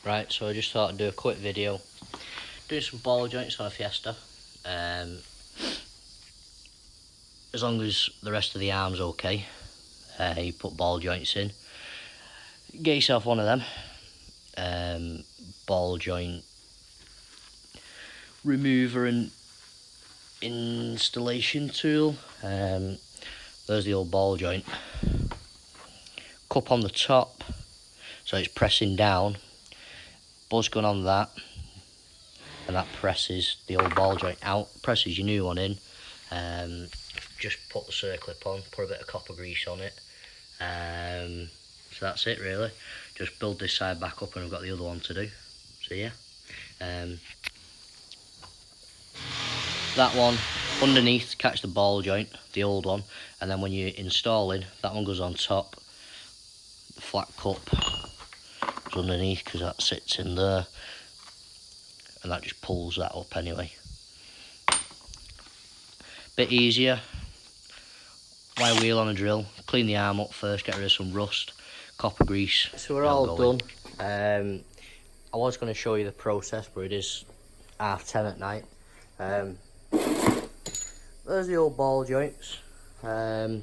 Right, so I just thought I'd do a quick video doing some ball joints on a Fiesta. As long as the rest of the arm's okay, you put ball joints in. Get yourself one of them. Ball joint remover and installation tool. There's the old ball joint. Cup on the top, so it's pressing down. Buzz gun on that, and that presses the old ball joint out, presses your new one in. Just put the circlip on, put a bit of copper grease on it. So that's it really. Just build this side back up and I've got the other one to do. So yeah. That one underneath, catch the ball joint, the old one, and then when you're installing, that one goes on top. The flat cup goes underneath because that sits in there, and that just pulls that up anyway. Bit easier. Wire wheel on a drill, clean the arm up first, get rid of some rust, copper grease. So we're all done. I was going to show you the process, but it is 10:30 at night. There's the old ball joints. I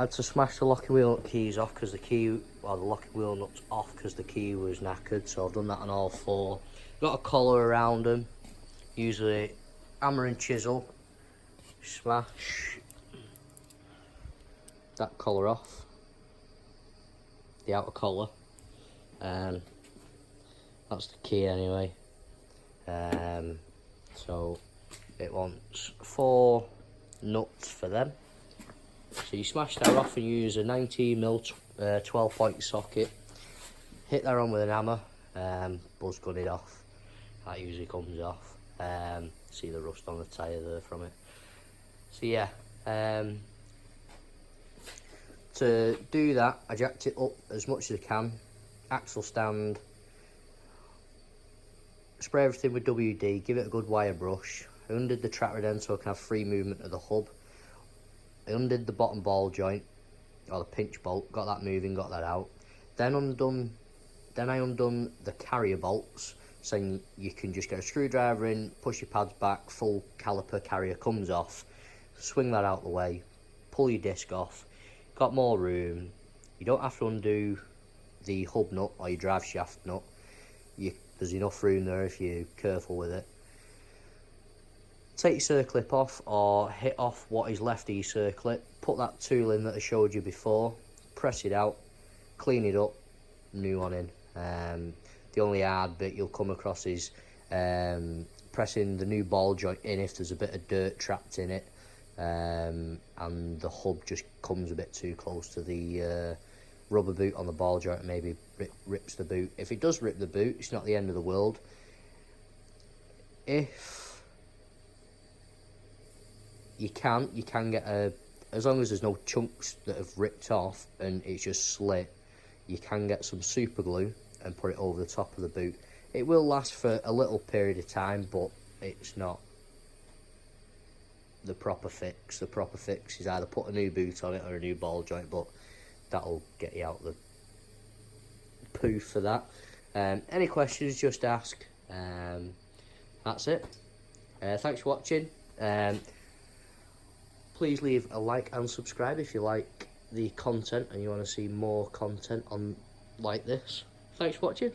had to smash the locking wheel nut keys off because the locking wheel nut's off because the key was knackered, so I've done that on all four. Got a collar around them, usually hammer and chisel. Smash that collar off, the outer collar, and that's the key anyway. So it wants 4 nuts for them. So you smash that off and use a 19mm 12-point socket. Hit that on with an hammer, buzz gun it off. That usually comes off. See the rust on the tyre there from it. So yeah, to do that, I jacked it up as much as I can. Axle stand, spray everything with WD, give it a good wire brush. I undid the track rod end so I can have free movement of the hub. I undid the bottom ball joint, or the pinch bolt, got that moving, got that out. Then I undone the carrier bolts, so you can just get a screwdriver in, push your pads back, full caliper carrier comes off. Swing that out the way, pull your disc off, got more room. You don't have to undo the hub nut or your drive shaft nut. There's enough room there if you're careful with it. Take your circlip off or hit off what is left of your circlip, put that tool in that I showed you before, press it out, clean it up, new one in. The only hard bit you'll come across is pressing the new ball joint in if there's a bit of dirt trapped in it. And the hub just comes a bit too close to the rubber boot on the ball joint and maybe rips the boot. If it does rip the boot, it's not the end of the world. If you can get as long as there's no chunks that have ripped off and it's just slit, you can get some super glue and put it over the top of the boot. It will last for a little period of time, but it's not the proper fix. The proper fix is either put a new boot on it or a new ball joint, but that'll get you out the poo for that. Any questions, just ask. That's it. Thanks for watching. Please leave a like and subscribe if you like the content and you want to see more content on like this. Thanks for watching.